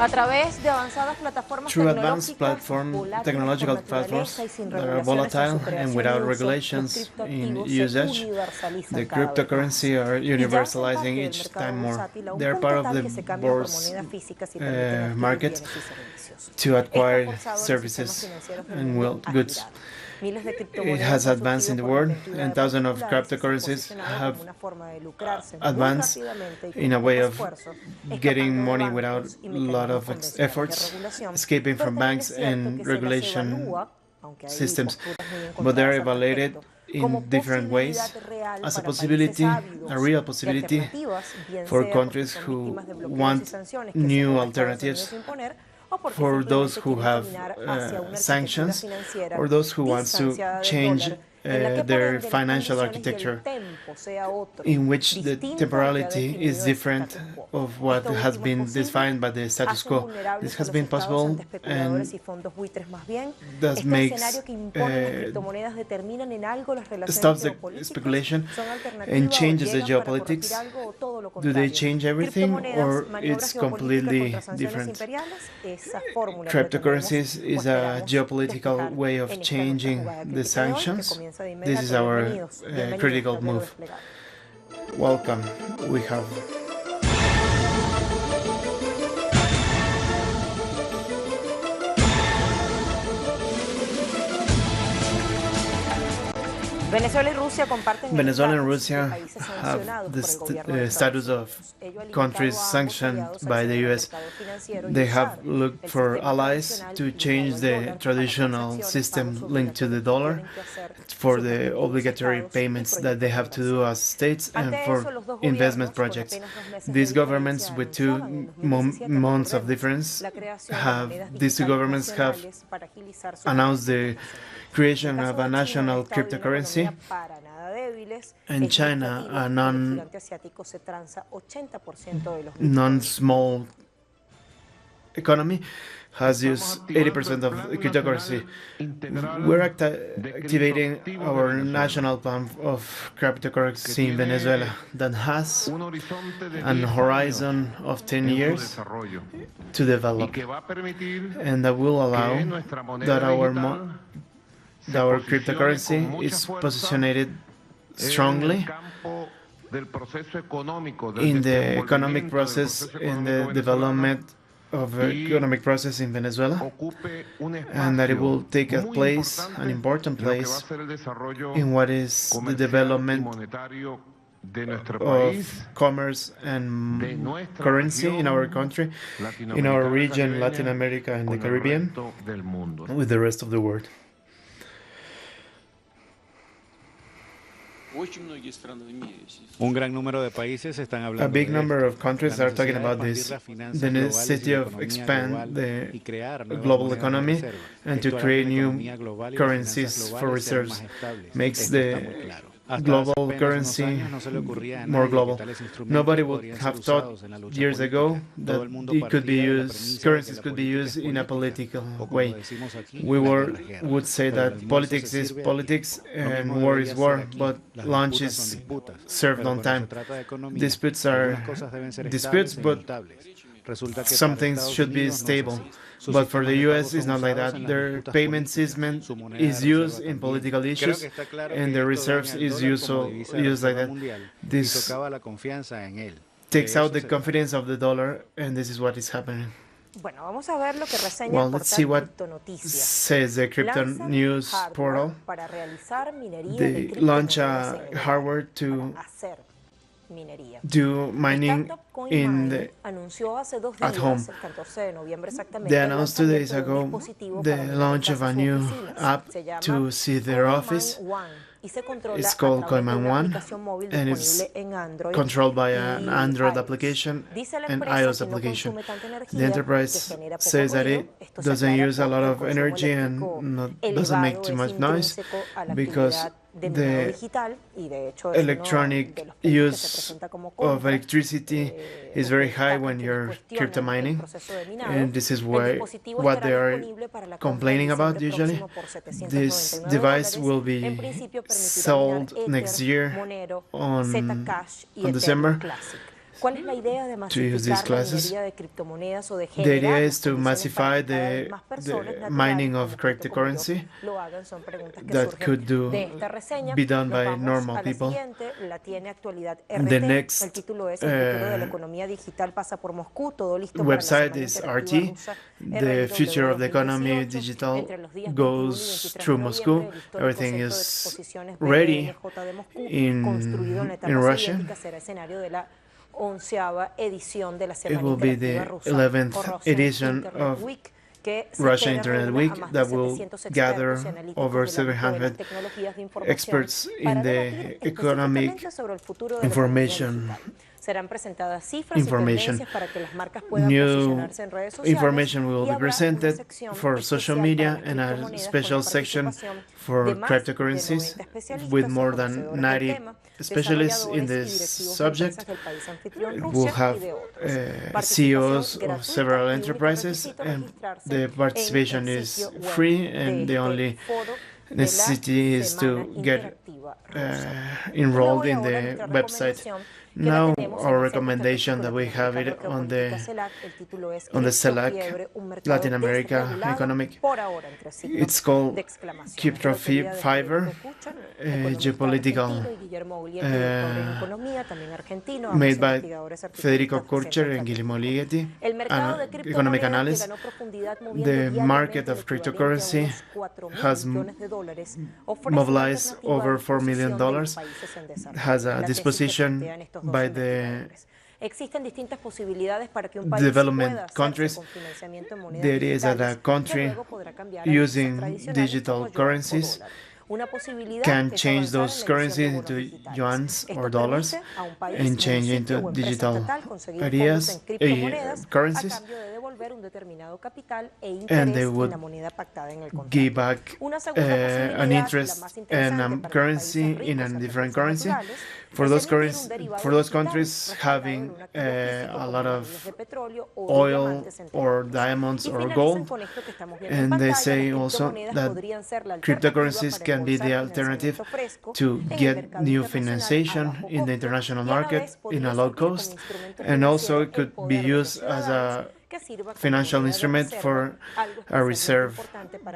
Through advanced technological platforms that are volatile and without regulations in usage, the cryptocurrency are universalizing each time more. They are part of the bourse market to acquire services and goods. It has advanced in the world, and thousands of cryptocurrencies have advanced in a way of getting money without a lot of efforts, escaping from banks and regulation systems, but they are evaluated in different ways as a possibility, a real possibility for countries who want new alternatives, for those who have sanctions, or those who want to change their financial architecture, in which the temporality is different of what has been defined by the status quo. This has been possible and that makes stops the speculation and changes the geopolitics. Do they change everything, or it's completely different? Cryptocurrencies is a geopolitical way of changing the sanctions. This is our critical move. Welcome. We have Venezuela and Russia have the status of countries sanctioned by the US. They have looked for allies to change the traditional system linked to the dollar for the obligatory payments that they have to do as states and for investment projects. These governments, with 2 months of difference, these two governments have announced the creation of a national cryptocurrency, and China, a non-small economy, has used 80% of cryptocurrency. We're activating our national plan of cryptocurrency in Venezuela that has an horizon of 10 years to develop, and that will allow that our cryptocurrency is positioned strongly in the economic process, in the development of the economic process in Venezuela, and that it will take a place, an important place, in what is the development of commerce and currency in our country, in our region, Latin America and the Caribbean, with the rest of the world. A big number of countries are talking about this, the necessity of expand the global economy and to create new currencies for reserves, makes the global currency more global. Nobody would have thought years ago that currencies could be used in a political way. We would say that politics is politics and war is war, but lunch is served on time. Disputes are disputes, but some things should be stable. But for the US, it's not like that. Their payment system is used in political issues, and the reserves is used like that. This takes out the confidence of the dollar, and this is what is happening. Well, let's see what says the crypto news portal. They launch a hardware to do mining at home. They announced 2 days ago the launch of a new app to see their office. It's called Coinman One, and it's controlled by an Android application and iOS application. The enterprise says that it doesn't use a lot of energy and doesn't make too much noise because the electronic use of electricity is very high when you're crypto mining, and this is what they are complaining about usually. This device will be sold next year on December. to use these classes. The idea is to massify the mining of cryptocurrency that could be done by normal people. The next website is RT. The future of the economy digital goes through Moscow. Everything is ready in Russia. It will be the 11th edition of Russia Internet Week that will gather over 700 experts in the economic information. New information will be presented for social media and a special section for cryptocurrencies with more than 90 specialists in this subject. We'll have CEOs of several enterprises, and the participation is free, and the only necessity is to get enrolled in the website. Now, our recommendation that we have it on the CELAC Latin America Economic. It's called Crypto Fiber, Geopolitical, made by Federico Kurcher and Guillermo Ligeti, economic analyst. The market of cryptocurrency has mobilized over $4 million, has a disposition by the development countries. The idea is that a country using digital currencies can change those currencies into yuans or dollars and change into digital currencies, and they would give back an interest and a currency in a different currency. For those countries having a lot of oil or diamonds or gold, and they say also that cryptocurrencies can be the alternative to get new financiation in the international market in a low cost, and also it could be used as a financial instrument for a reserve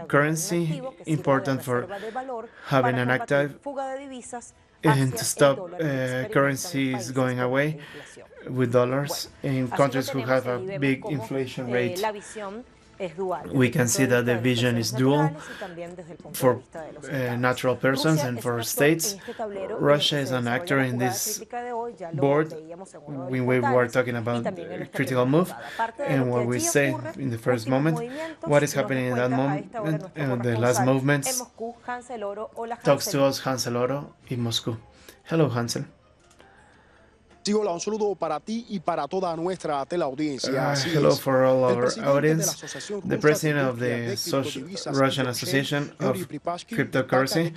currency, important for having an active and to stop currencies going away with dollars in countries who have a big inflation rate. We can see that the vision is dual for natural persons and for states. Russia is an actor in this board when we were talking about critical move, and what we say in the first moment, what is happening in that moment, and the last movements talks to us Hansel Oro in Moscow. Hello, Hansel. Sí, hola, un saludo para ti y para toda nuestra teleaudiencia. Hello for all our audience. The president of the Russian Association of Cryptocurrency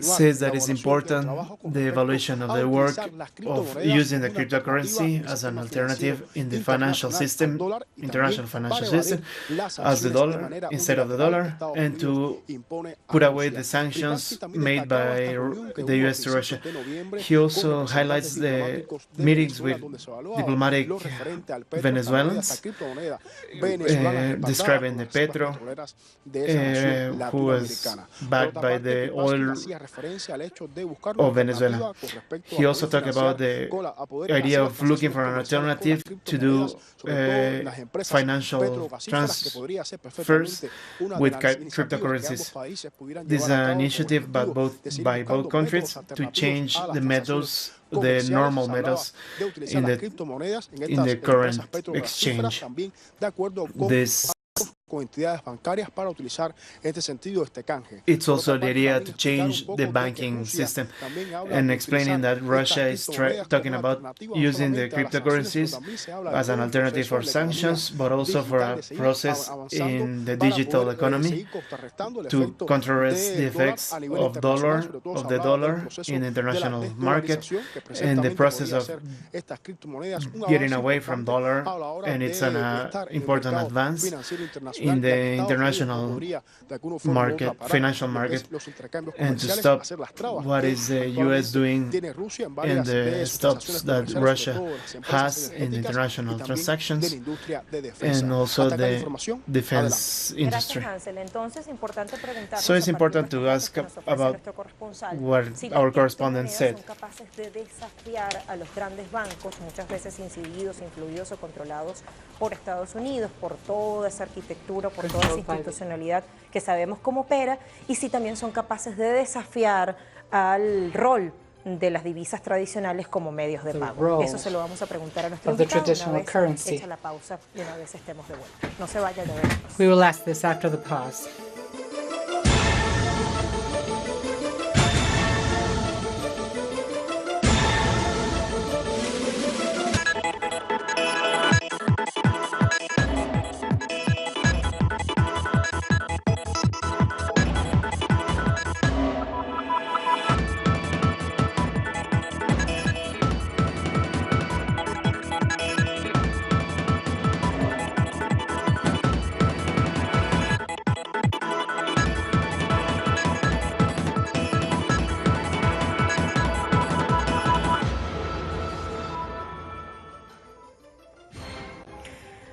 says that it's important the evaluation of the work of using the cryptocurrency as an alternative in the financial system, international financial system, as the dollar instead of the dollar, and to put away the sanctions made by the US to Russia. He also highlights the meetings with diplomatic Venezuelans, describing the Petro, who was backed by the oil of Venezuela. He also talked about the idea of looking for an alternative to do financial transfers with cryptocurrencies. This is an initiative by both countries to change the methods, the normal methods in the current exchange. This it's also the idea to change the banking system, and explaining that Russia is talking about using the cryptocurrencies as an alternative for sanctions, but also for a process in the digital economy to contrast the effects of the dollar in the international market, and the process of getting away from dollar, and it's an important advance in the international market, financial market, and to stop what is the U.S. doing and the stops that Russia has in the international transactions, and also the defense industry. So it's important to ask about what our correspondent said. Por Estados Unidos, por toda esa arquitectura, por toda esa institucionalidad que sabemos cómo opera, y si también son capaces de desafiar al rol de las divisas tradicionales como medios de pago. Eso se lo vamos a preguntar a nuestro invitado una vez hecha la pausa y una vez estemos de vuelta. No se vayan de ver. We will ask this after the pause.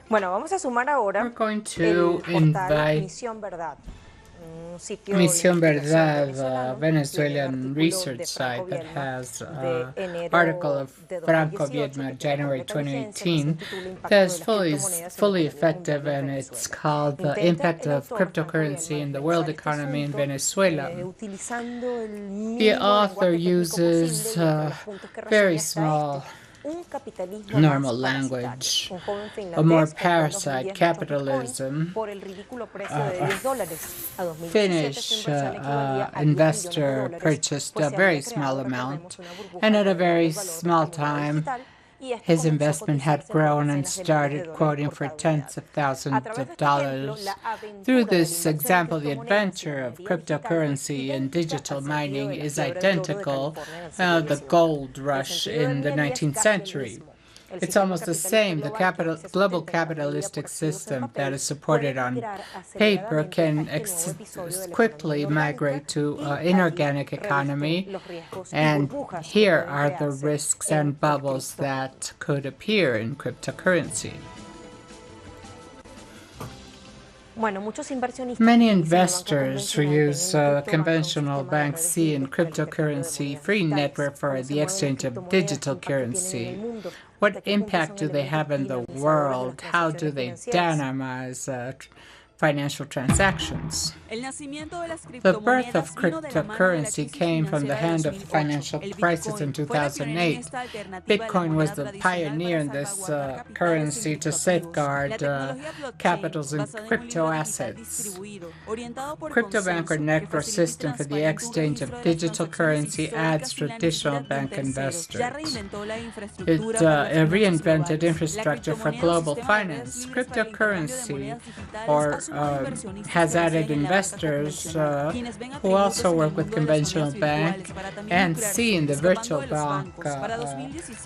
Bueno, vamos a sumar ahora el portal Misión Verdad. Misión Verdad, Venezuelan research site that has an article of Franco Viedma, January 2018, that is fully effective, and it's called The Impact of Cryptocurrency in the World Economy in Venezuela. The author uses very small normal language, a more parasite capitalism. Finnish investor purchased a very small amount, and at a very small time his investment had grown and started quoting for tens of thousands of dollars. Through this example, the adventure of cryptocurrency and digital mining is identical to the gold rush in the 19th century. It's almost the same. The global capitalistic system that is supported on paper can quickly migrate to inorganic economy, and here are the risks and bubbles that could appear in cryptocurrency. Many investors who use conventional banks see in cryptocurrency free network for the exchange of digital currency. What impact do they have in the world? How do they dynamize financial transactions? The birth of cryptocurrency came from the hand of the financial crisis in 2008. Bitcoin was the pioneer in this currency to safeguard capitals and crypto assets. CryptoBank or network system for the exchange of digital currency adds traditional bank investors. It reinvented infrastructure for global finance. Cryptocurrency has added investors who also work with conventional bank and see in the virtual bank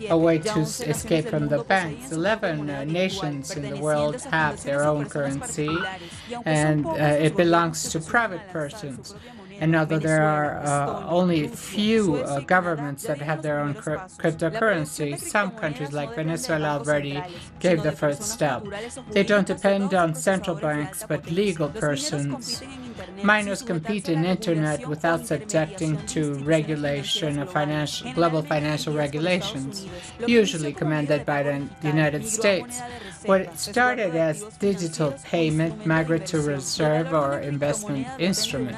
a way to escape from the banks. 11 nations in the world have their own currency, and it belongs to private persons. And although there are only few governments that have their own cryptocurrency, some countries like Venezuela already gave the first step. They don't depend on central banks, but legal persons. Miners compete in Internet without subjecting to regulation of global financial regulations, usually commanded by the United States. What started as digital payment migrated to reserve or investment instrument.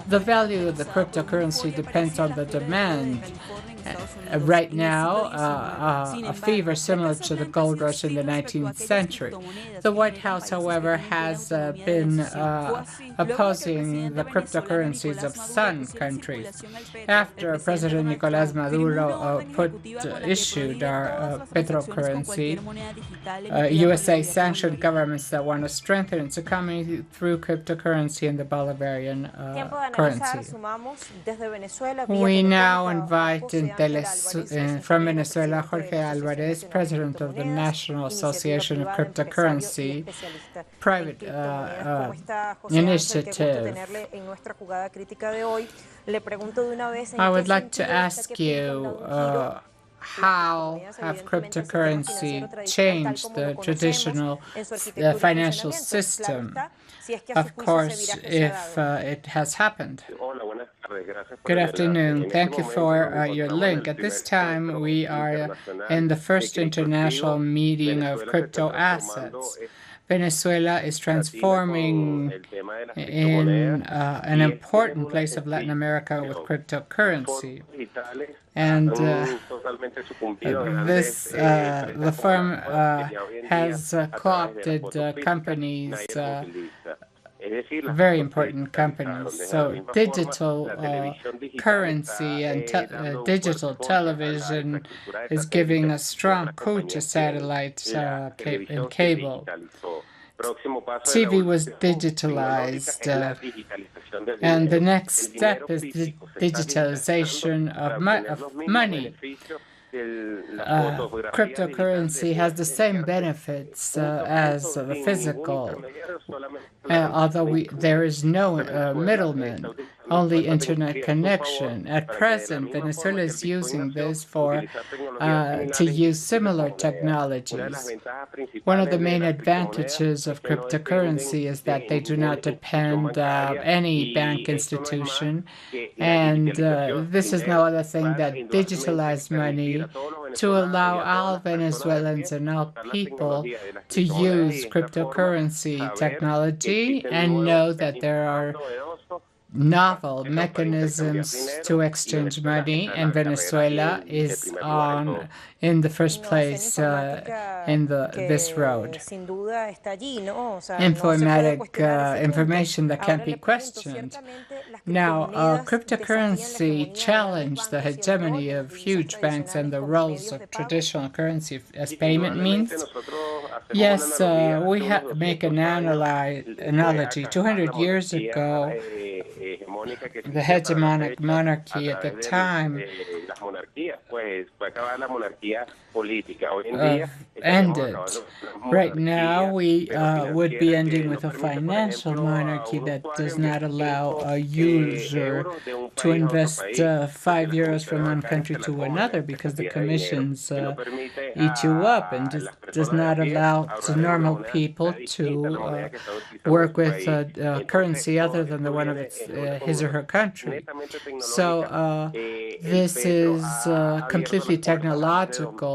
The value of the cryptocurrency depends on the demand. Right now, a fever similar to the gold rush in the 19th century. The White House, however, has been opposing the cryptocurrencies of some countries. After President Nicolás Maduro issued our petrocurrency, USA sanctioned governments that want to strengthen its economy through cryptocurrency and the Bolivarian currency. We now invite into from Venezuela, Jorge Álvarez, president of the National Association of Cryptocurrency, private initiative. I would like to ask you, how have cryptocurrency changed the traditional financial system? Of course, if it has happened. Good afternoon. Thank you for your link. At this time, we are in the first international meeting of crypto assets. Venezuela is transforming in an important place of Latin America with cryptocurrency. And the firm has co-opted companies, very important companies. So digital currency and digital television is giving a strong coup to satellite and cable. TV was digitalized, and the next step is the digitalization of money. Cryptocurrency has the same benefits as the physical, although there is no middleman, only internet connection. At present, Venezuela is using this to use similar technologies. One of the main advantages of cryptocurrency is that they do not depend on any bank institution, and this is no other thing than digitalized money to allow all Venezuelans and all people to use cryptocurrency technology and know that there are novel mechanisms to exchange money, and Venezuela is in the first place in this road. Information that can't be questioned. Now, cryptocurrency challenged the hegemony of huge banks and the roles of traditional currency as payment means. Yes, we make an analogy. 200 years ago, the hegemonic monarchy at the time ended. Right now, we would be ending with a financial monarchy that does not allow a user to invest 5 euros from one country to another because the commissions eat you up, and does not allow to normal people to work with currency other than the one of his or her country. So this is completely technological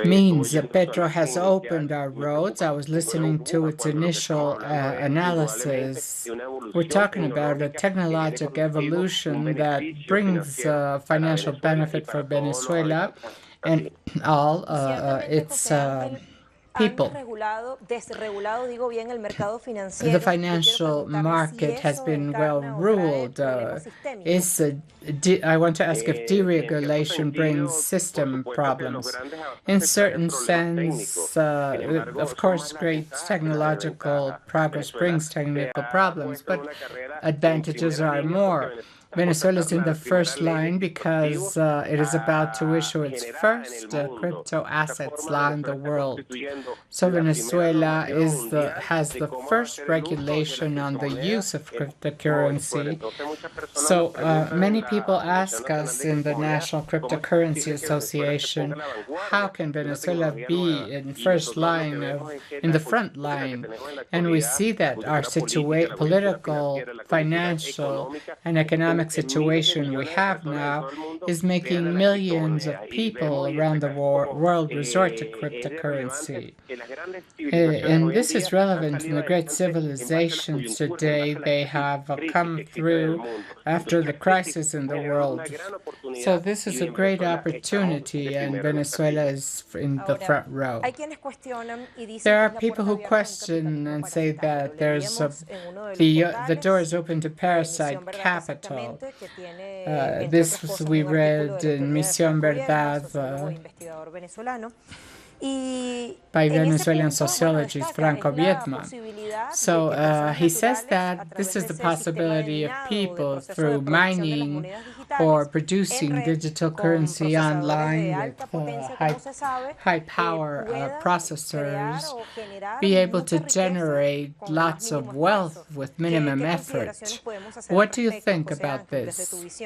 means that Petro has opened our roads. I was listening to its initial analysis. We're talking about a technological evolution that brings financial benefit for Venezuela and all its people. The financial market has been well ruled. I want to ask if deregulation brings system problems. In certain sense, of course, great technological progress brings technical problems, but advantages are more. Venezuela is in the first line because it is about to issue its first crypto assets law in the world. So Venezuela has the first regulation on the use of cryptocurrency. So many people ask us in the National Cryptocurrency Association, how can Venezuela be in the front line? And we see that our political, financial, and economic situation we have now is making millions of people around the world resort to cryptocurrency. And this is relevant in the great civilizations today. They have come through after the crisis in the world. So this is a great opportunity, and Venezuela is in the front row. There are people who question and say that the door is open to parasite capital. This we read in Misión Verdad. by Venezuelan sociologist Franco Viedma. So he says that this is the possibility of people through mining or producing digital currency online with high power processors be able to generate lots of wealth with minimum effort. What do you think about this?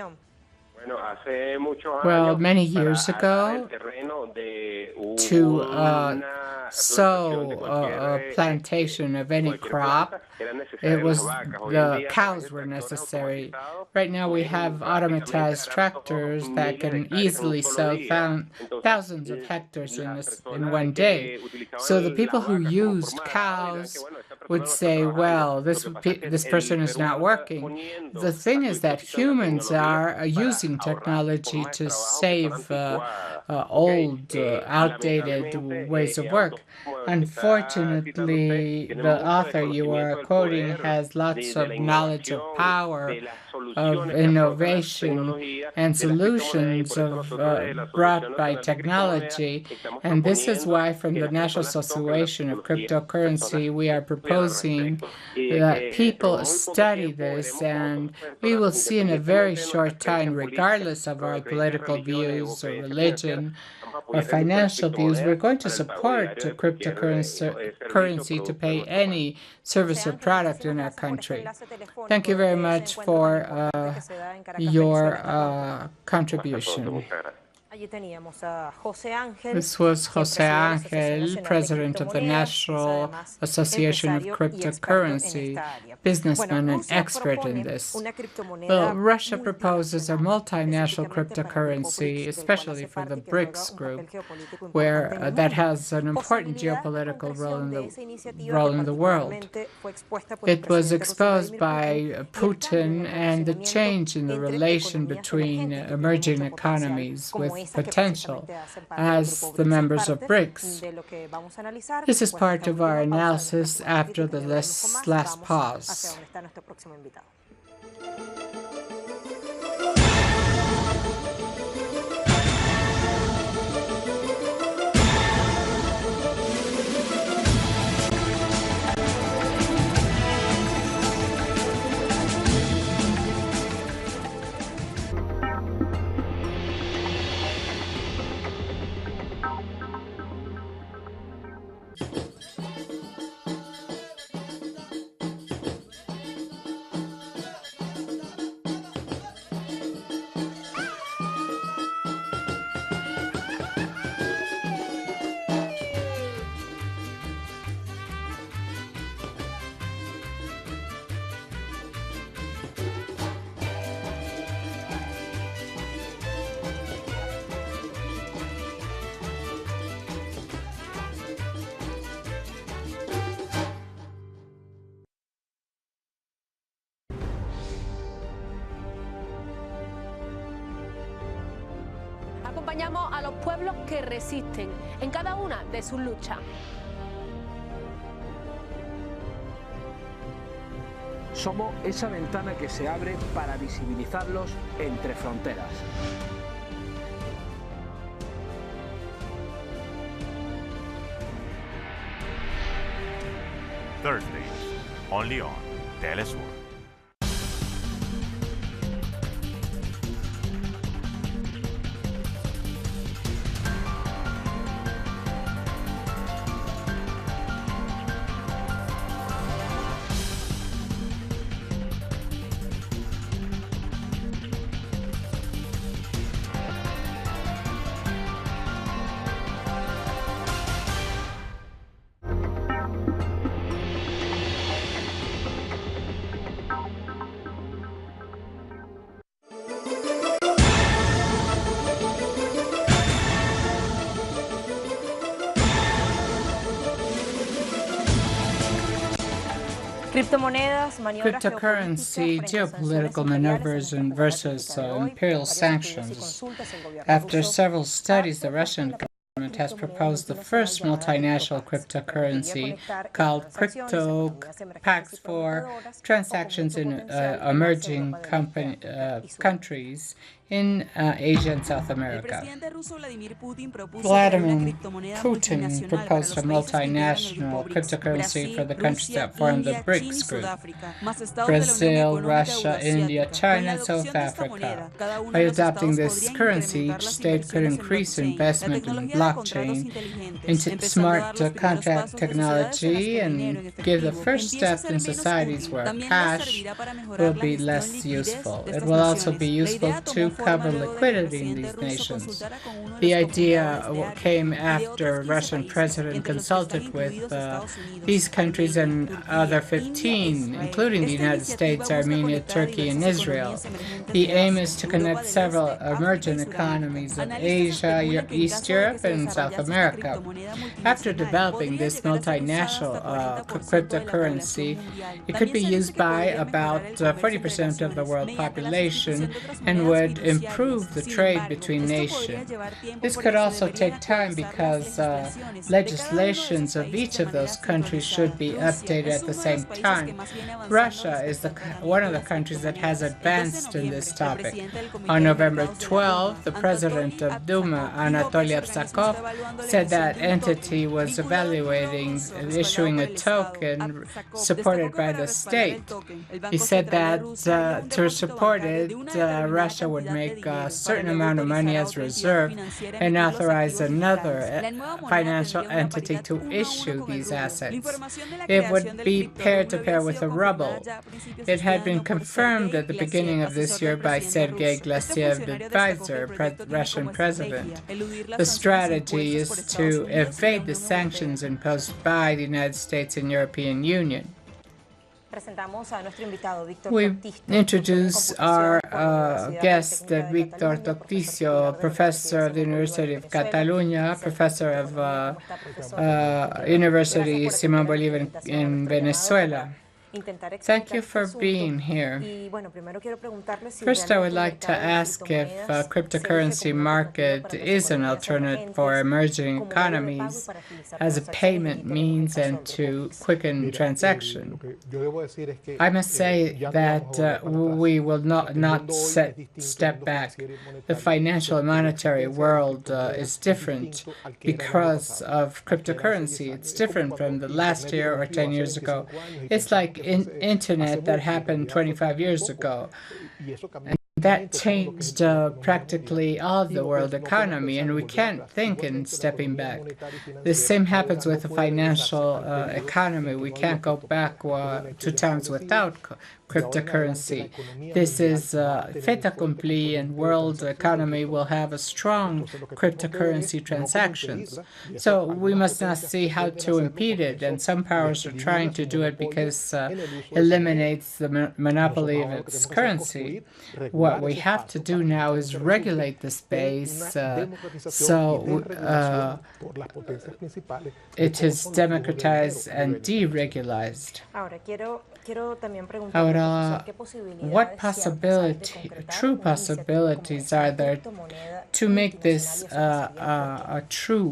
Well, many years ago, to sow a plantation of any crop, the cows were necessary. Right now we have automatized tractors that can easily sow thousands of hectares in one day. So the people who used cows would say, well, this person is not working. The thing is that humans are using technology to save old, outdated ways of work. Unfortunately, the author you are quoting has lots of knowledge of power, of innovation, and solutions brought by technology. And this is why from the National Association of Cryptocurrency, we are proposing that people study this, and we will see in a very short time, regardless of our political views or religion or financial views, we're going to support cryptocurrency to pay any service or product in our country. Thank you very much for your contribution. This was Jose Angel, president of the National Association of Cryptocurrency, businessman and expert in this. Well, Russia proposes a multinational cryptocurrency, especially for the BRICS group, where that has an important geopolitical role in the world. It was exposed by Putin and the change in the relation between emerging economies with potential as the members of BRICS. This is part of our analysis after the last pause. Acompañamos a los pueblos que resisten en cada una de sus luchas. Somos esa ventana que se abre para visibilizarlos entre fronteras. Thursdays, only on Telesur. Cryptocurrency, geopolitical maneuvers versus imperial sanctions. After several studies, the Russian government has proposed the first multinational cryptocurrency called Crypto Packs for transactions in emerging countries in Asia and South America. Vladimir Putin proposed a multinational cryptocurrency for the countries that form the BRICS group: Brazil, Russia, India, China, and South Africa. By adopting this currency, each state could increase investment in blockchain, into smart contract technology, and give the first step in societies where cash will be less useful. It will also be useful to cover liquidity in these nations. The idea came after Russian president consulted with these countries and other 15, including the United States, Armenia, Turkey, and Israel. The aim is to connect several emerging economies of Asia, East Europe, and South America. After developing this multinational cryptocurrency, it could be used by about 40% of the world population and would improve the trade between nations. This could also take time because legislations of each of those countries should be updated at the same time. Russia is one of the countries that has advanced in this topic. On November 12, the president of Duma, Anatoly Absakov, said that entity was evaluating issuing a token supported by the state. He said that to support it, Russia would make a certain amount of money as reserve and authorize another financial entity to issue these assets. It would be peer-to-peer with a ruble. It had been confirmed at the beginning of this year by Sergei Glassiev, the advisor, Russian president. The strategy is to evade the sanctions imposed by the United States and European Union. We introduce our guest, Víctor Tocticio, professor of the University of Catalunya, professor of University Simón Bolívar in Venezuela. Thank you for being here. First, I would like to ask if cryptocurrency market is an alternative for emerging economies as a payment means and to quicken transaction. I must say that we will not step back. The financial and monetary world is different because of cryptocurrency. It's different from the last year or 10 years ago. It's like internet that happened 25 years ago. And that changed practically all of the world economy, and we can't think in stepping back. The same happens with the financial economy. We can't go back to times without cryptocurrency. This is fait accompli, and world economy will have a strong cryptocurrency transactions. So we must not see how to impede it, and some powers are trying to do it because it eliminates the monopoly of its currency. What we have to do now is regulate the space so it is democratized and deregularized. Ahora, what true possibilities are there to make this a true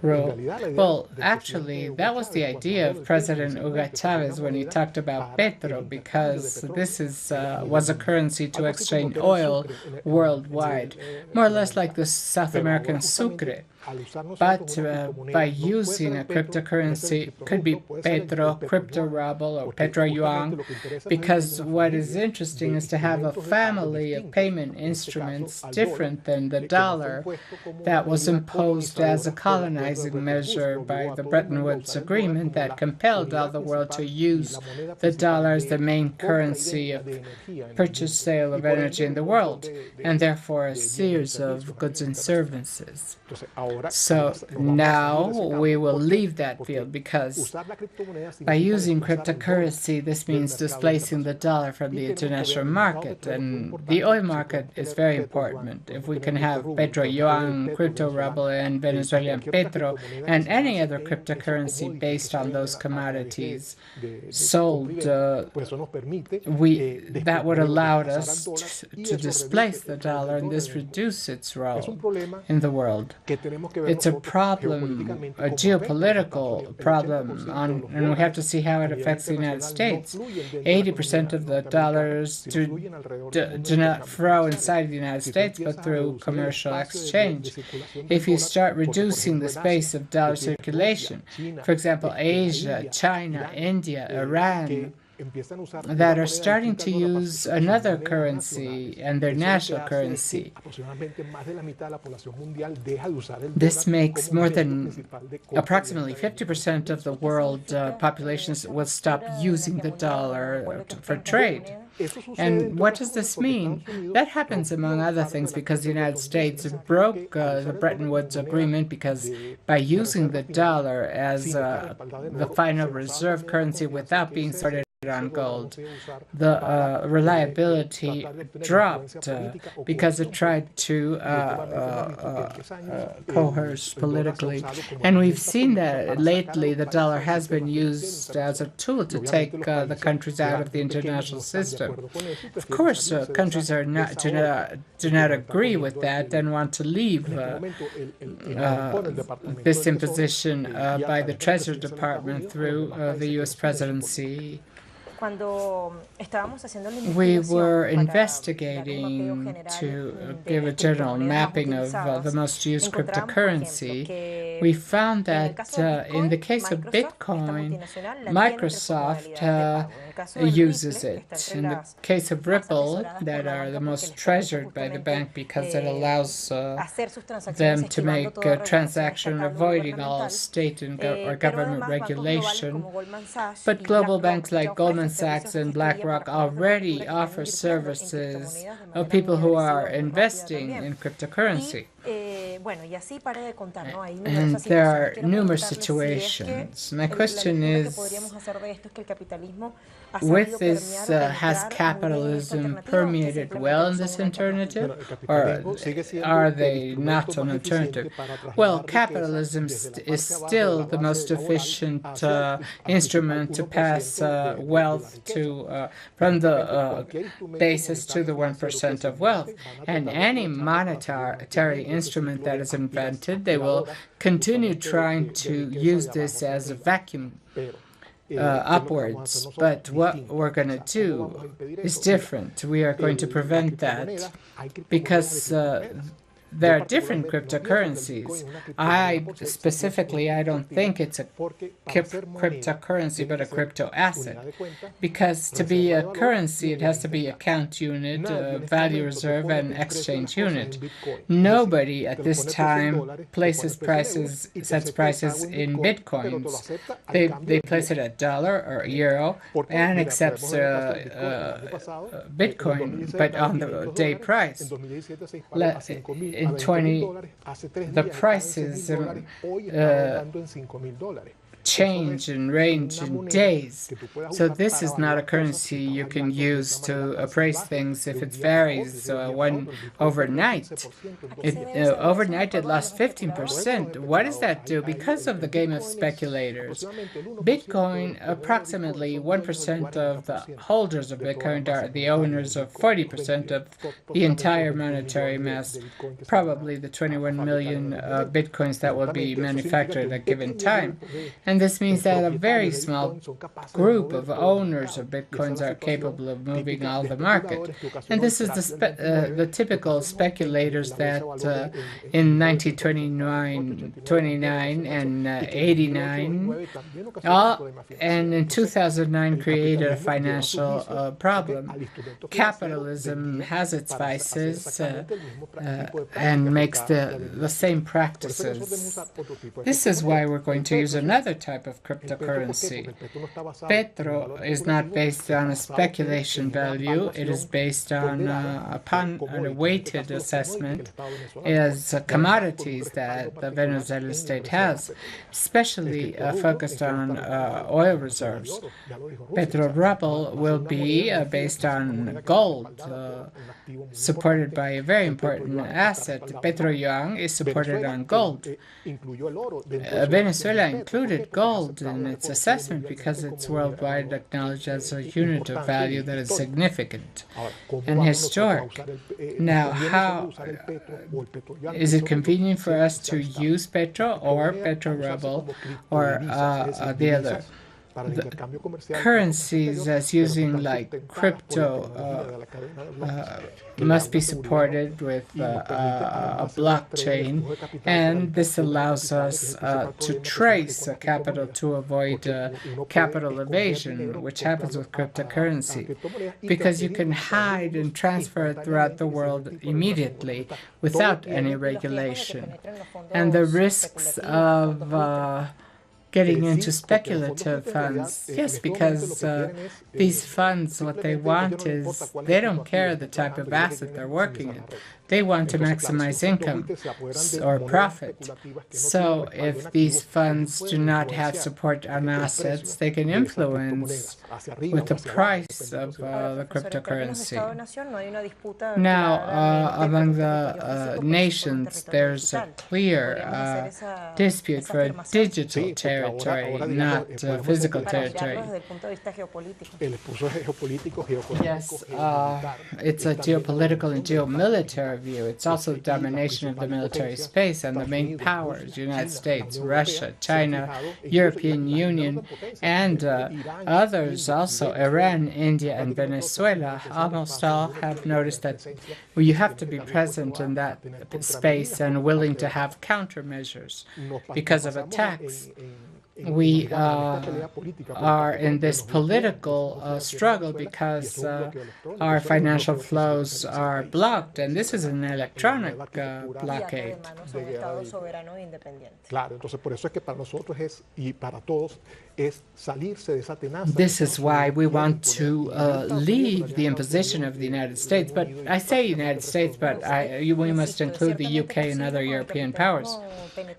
rule? Well, actually, that was the idea of President Hugo Chavez when he talked about Petro, because this was a currency to exchange oil worldwide, more or less like the South American sucre. But by using a cryptocurrency, could be Petro, crypto ruble, or Petro yuan, because what is interesting is to have a family of payment instruments different than the dollar that was imposed as a colonizing measure by the Bretton Woods Agreement that compelled all the world to use the dollar as the main currency of purchase sale of energy in the world, and therefore a series of goods and services. So now we will leave that field, because by using cryptocurrency, this means displacing the dollar from the international market. And the oil market is very important. If we can have Petro yuan, crypto ruble, and Venezuelan petro, and any other cryptocurrency based on those commodities sold, that would allow allowed us to displace the dollar, and this reduced its role in the world. It's a problem, a geopolitical problem, and we have to see how it affects the United States. 80% of the dollars do not flow inside the United States, but through commercial exchange. If you start reducing the space of dollar circulation, for example, Asia, China, India, Iran, that are starting to use another currency and their national currency. This makes more than approximately 50% of the world population will stop using the dollar for trade. And what does this mean? That happens, among other things, because the United States broke the Bretton Woods Agreement, because by using the dollar as the final reserve currency without being sorted on gold, the reliability dropped because it tried to coerce politically. And we've seen that lately the dollar has been used as a tool to take the countries out of the international system. Of course, countries do not agree with that and want to leave this imposition by the Treasury Department through the U.S. presidency. We were investigating to give a general mapping of the most used cryptocurrency. We found that in the case of Bitcoin, Microsoft uses it. In the case of Ripple, that are the most treasured by the bank because it allows them to make a transaction avoiding all state and or government regulation. But global banks like Goldman Sachs and BlackRock already offer services of people who are investing in cryptocurrency. And there are numerous situations. My question is, with this, has capitalism permeated well in this alternative, or are they not an alternative? Well, capitalism is still the most efficient instrument to pass wealth from the basis to the 1% of wealth. And any monetary instrument that is invented, they will continue trying to use this as a vacuum upwards. But what we're going to do is different. We are going to prevent that because there are different cryptocurrencies. I don't think it's a cryptocurrency, but a crypto asset. Because to be a currency, it has to be account unit, value reserve, and exchange unit. Nobody at this time sets prices in bitcoins. They place it at dollar or euro and accepts Bitcoin, but on the day price. In the prices change and range in days. So this is not a currency you can use to appraise things if it varies overnight. Overnight it lost 15%. What does that do? Because of the game of speculators. Bitcoin, approximately 1% of the holders of Bitcoin are the owners of 40% of the entire monetary mass, probably the 21 million Bitcoins that will be manufactured at a given time. And this means that a very small group of owners of Bitcoins are capable of moving all the market. And this is the typical speculators that in 1929 and 89, and in 2009 created a financial problem. Capitalism has its vices and makes the same practices. This is why we're going to use another type of cryptocurrency. Petro is not based on a speculation value. It is based on a weighted assessment as commodities that the Venezuelan state has, especially focused on oil reserves. Petro Ruble will be based on gold, supported by a very important asset. Petro Yuan is supported on gold. Venezuela included gold in its assessment because it's worldwide acknowledged as a unit of value that is significant and historic. Now, how is it convenient for us to use petro or petro ruble or the other? The currencies as using like crypto must be supported with a blockchain, and this allows us to trace capital to avoid capital evasion, which happens with cryptocurrency, because you can hide and transfer it throughout the world immediately without any regulation. And the risks of getting into speculative funds. Yes, because these funds, what they want is, they don't care the type of asset they're working in. They want to maximize income or profit. So if these funds do not have support on assets, they can influence with the price of the cryptocurrency. Now, among the nations, there's a clear dispute for a digital territory, not physical territory. Yes, it's a geopolitical and geomilitary view. It's also domination of the military space, and the main powers, United States, Russia, China, European Union, and others also, Iran, India, and Venezuela, almost all have noticed that you have to be present in that space and willing to have countermeasures because of attacks. We are in this political struggle because our financial flows are blocked, and this is an electronic blockade. This is why we want to leave the imposition of the United States. But I say United States, but we must include the UK and other European powers.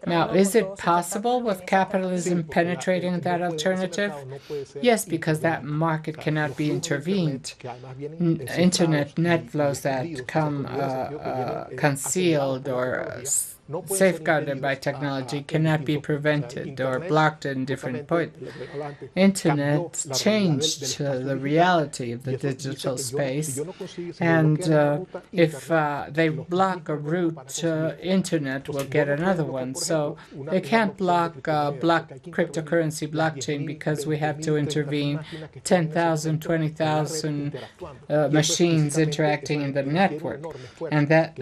Now, is it possible with capitalism penetrating that alternative? Yes, because that market cannot be intervened. Internet net flows that come concealed or safeguarded by technology cannot be prevented or blocked in different points. Internet changed the reality of the digital space, and if they block a route, Internet will get another one. So they can't block cryptocurrency blockchain because we have to intervene 10,000, 20,000 machines interacting in the network, and that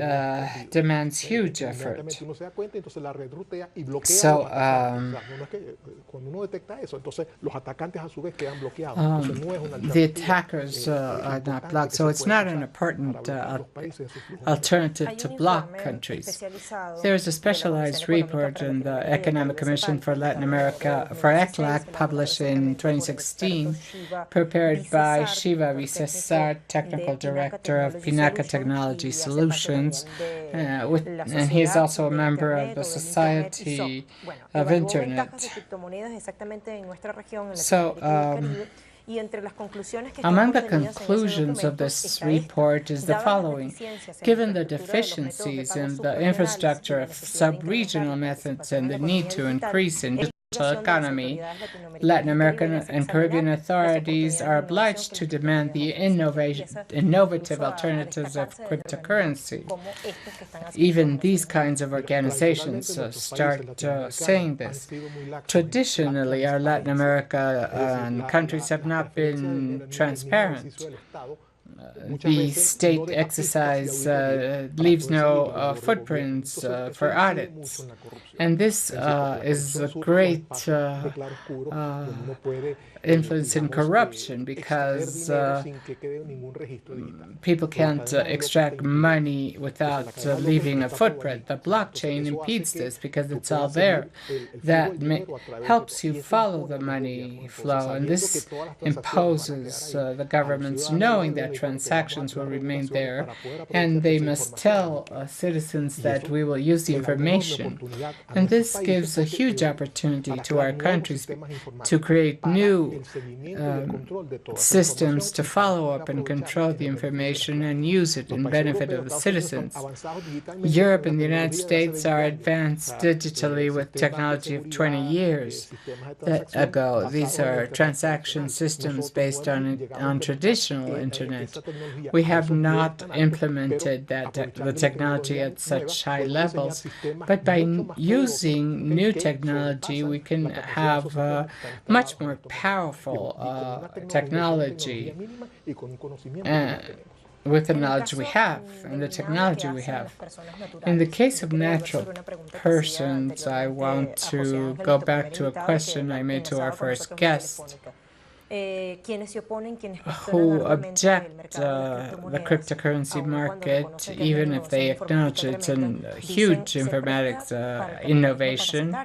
demands huge effort. So the attackers are not blocked. So it's not an important alternative to block countries. There is a specialized report in the Economic Commission for Latin America, for ECLAC, published in 2016, prepared by Shiva Vicesar, Technical Director of Pinaca Technology Solutions, and he's also a member of the Society of Internet. So, among the conclusions of this report is the following. Given the deficiencies in the infrastructure of sub-regional methods and the need to increase in economy, Latin American and Caribbean authorities are obliged to demand the innovative alternatives of cryptocurrency. Even these kinds of organizations start saying this. Traditionally, our Latin American countries have not been transparent. The state exercise leaves no footprints for audits. And this is a great influence in corruption because people can't extract money without leaving a footprint. The blockchain impedes this because it's all there. That helps you follow the money flow, and this imposes the governments knowing that transactions will remain there, and they must tell citizens that we will use the information. And this gives a huge opportunity to our countries to create new systems to follow up and control the information and use it in benefit of the citizens. Europe and the United States are advanced digitally with technology of 20 years ago. These are transaction systems based on traditional internet. We have not implemented the technology at such high levels, but by using new technology, we can have much more powerful technology with the knowledge we have and the technology we have. In the case of natural persons, I want to go back to a question I made to our first guest, who object the cryptocurrency market, even if they acknowledge it's a huge informatics innovation,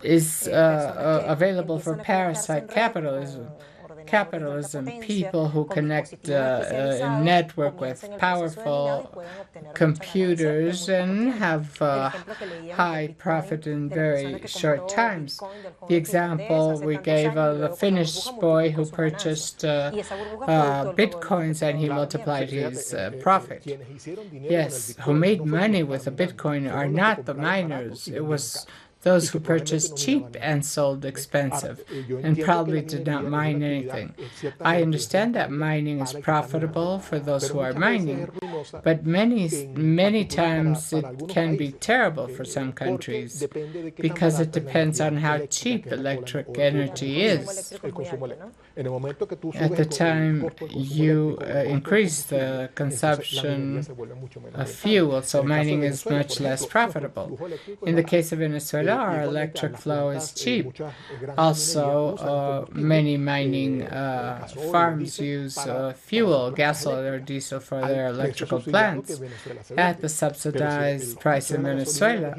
is available for parasite capitalism, people who connect a network with powerful computers and have high profit in very short times. The example we gave of the Finnish boy who purchased bitcoins and he multiplied his profit. Yes, who made money with the bitcoin are not the miners. It was those who purchased cheap and sold expensive, and probably did not mine anything. I understand that mining is profitable for those who are mining, but many times it can be terrible for some countries because it depends on how cheap electric energy is. At the time you increase the consumption of fuel, so mining is much less profitable. In the case of Venezuela, our electric flow is cheap. Also, many mining farms use fuel, gasoline or diesel for their electrical plants at the subsidized price in Venezuela.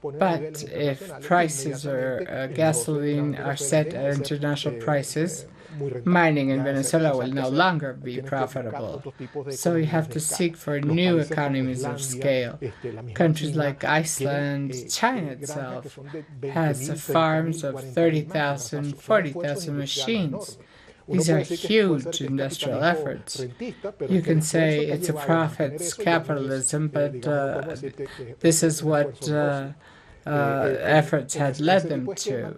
But if prices or gasoline are set at international prices, mining in Venezuela will no longer be profitable. So you have to seek for new economies of scale. Countries like Iceland, China itself, has farms of 30,000, 40,000 machines. These are huge industrial efforts. You can say it's a profits capitalism, but this is what efforts had led them to.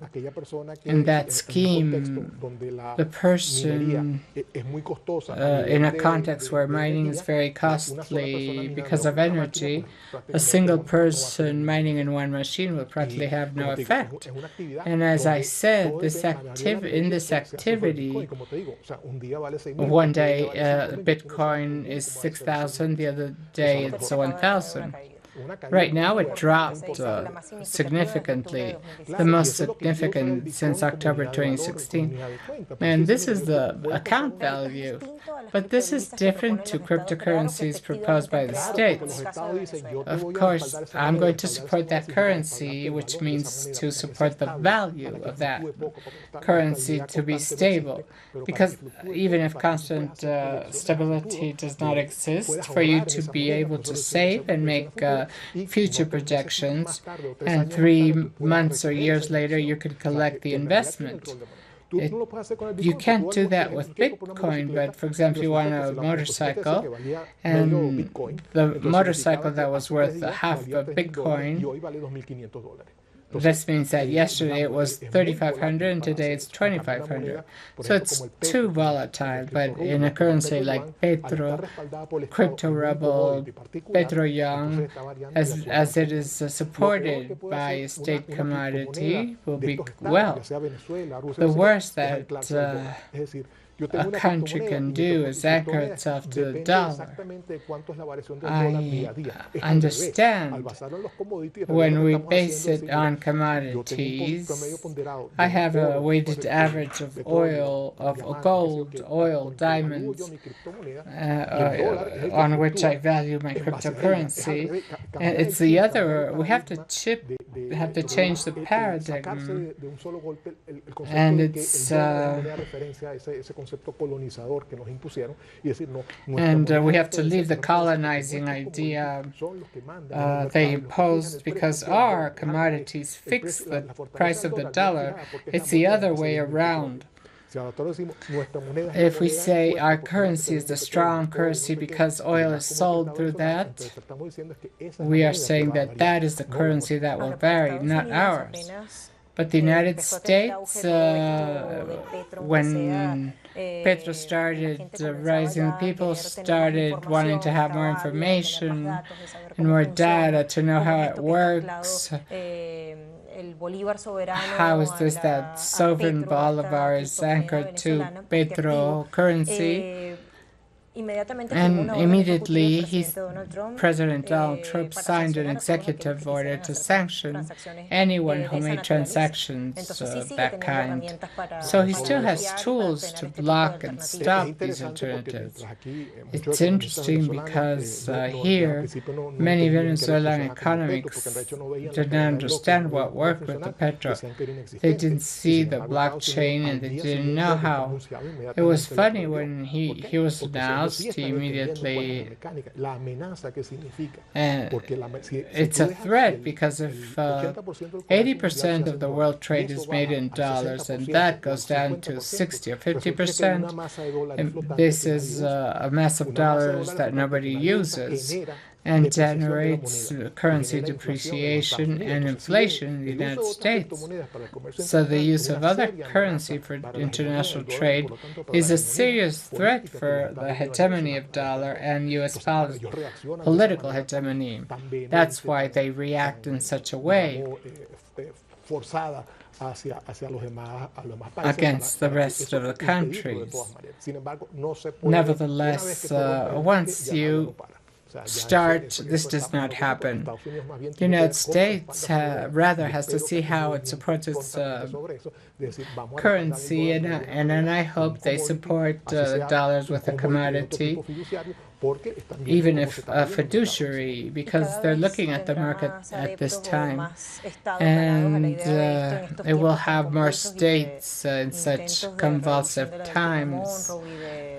In that scheme, the person, in a context where mining is very costly because of energy, a single person mining in one machine will practically have no effect. And as I said, in this activity, one day Bitcoin is 6,000, the other day it's 1,000. Right now it dropped significantly, the most significant since October 2016. And this is the account value. But this is different to cryptocurrencies proposed by the states. Of course, I'm going to support that currency, which means to support the value of that currency to be stable. Because even if constant stability does not exist, for you to be able to save and make future projections, and 3 months or years later you could collect the investment. You can't do that with Bitcoin, but for example, you want a motorcycle, and the motorcycle that was worth half of Bitcoin, this means that yesterday it was 3,500 and today it's 2,500. So it's too volatile, but in a currency like Petro, crypto ruble, Petro Young, as it is supported by a state commodity, will be well. The worst that a country can do is anchor itself to the dollar. I understand when we base it on commodities. I have a weighted average of oil, of gold, oil, diamonds, on which I value my cryptocurrency. And it's the other, we have to change the paradigm. And it's And we have to leave the colonizing idea they imposed, because our commodities fix the price of the dollar. It's the other way around. If we say our currency is the strong currency because oil is sold through that, we are saying that that is the currency that will vary, not ours. But the United States, when Petro started rising, people started wanting to have more information and more data to know how it works. How is this that sovereign Bolivar is anchored to Petro currency? And immediately, President Donald Trump signed an executive order to sanction anyone who made transactions of that kind. So he still has tools to block and stop these alternatives. It's interesting because here, many Venezuelan economics did not understand what worked with the petro. They didn't see the blockchain and they didn't know how. It was funny when he was announced. He immediately, it's a threat because if 80% of the world trade is made in dollars and that goes down to 60 or 50%, this is a mass of dollars that nobody uses and generates currency depreciation and inflation in the United States. So the use of other currency for international trade is a serious threat for the hegemony of dollar and U.S. political hegemony. That's why they react in such a way against the rest of the countries. Nevertheless, once you start, this does not happen. The United States rather has to see how it supports its currency, and I hope they support dollars with a commodity, even if a fiduciary, because they're looking at the market at this time, and it will have more states in such convulsive times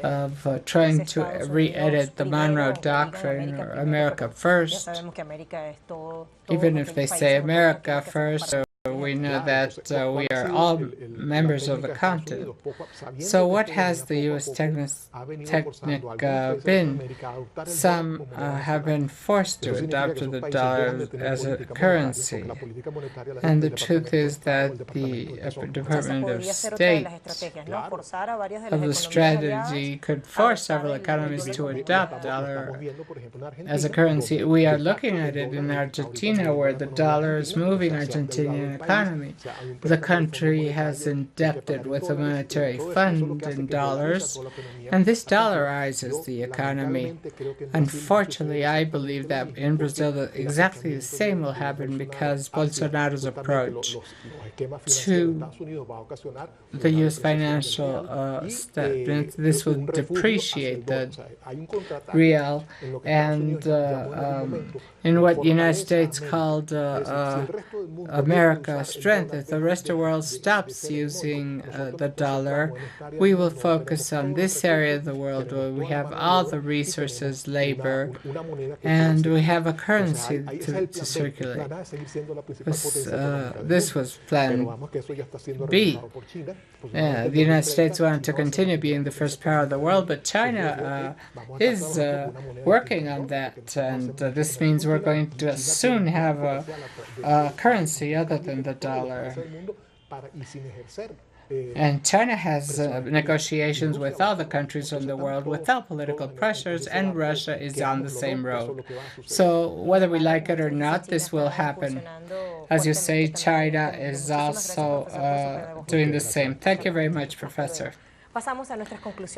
of trying to re-edit the Monroe Doctrine or America First. Even if they say America First, we know that we are all members of the continent. So what has the U.S. technique been? Some have been forced to adopt the dollar as a currency. And the truth is that the Department of State of the strategy could force several economies to adopt dollar as a currency. We are looking at it in Argentina, where the dollar is moving Argentinian economy. The country has indebted with a monetary fund in dollars, and this dollarizes the economy. Unfortunately, I believe that in Brazil exactly the same will happen because Bolsonaro's approach to the U.S. financial statement, this will depreciate the real, and in what the United States called America strength, if the rest of the world stops using the dollar, we will focus on this area of the world where we have all the resources, labor, and we have a currency to circulate. This was Plan B. The United States wanted to continue being the first power of the world, but China is working on that, and this means we're going to soon have a currency other than the dollar. And China has negotiations with all the countries in the world without political pressures, and Russia is on the same road. So whether we like it or not, this will happen. As you say, China is also doing the same. Thank you very much, Professor.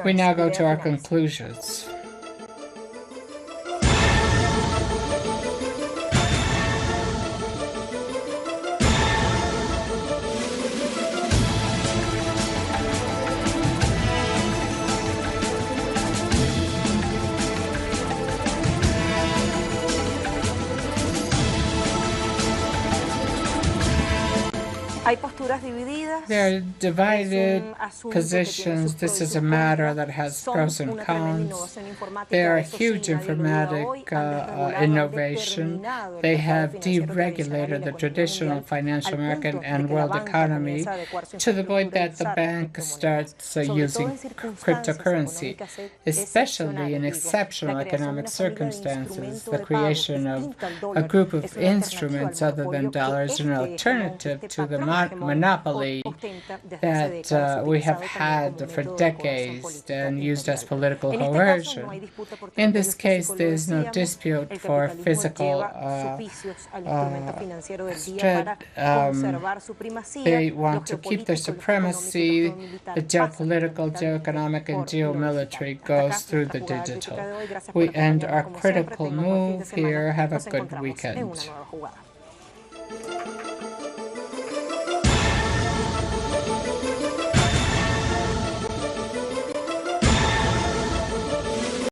We now go to our conclusions. Hay posturas divididas. There are divided positions. This is a matter that has pros and cons. They are a huge informatic innovation. They have deregulated the traditional financial market and world economy to the point that the bank starts using cryptocurrency, especially in exceptional economic circumstances. The creation of a group of instruments other than dollars, an alternative to the monopoly that we have had for decades and used as political coercion. In this case, there is no dispute for physical threat. They want to keep their supremacy. The geopolitical, geoeconomic, and geomilitary goes through the digital. We end our critical move here. Have a good weekend.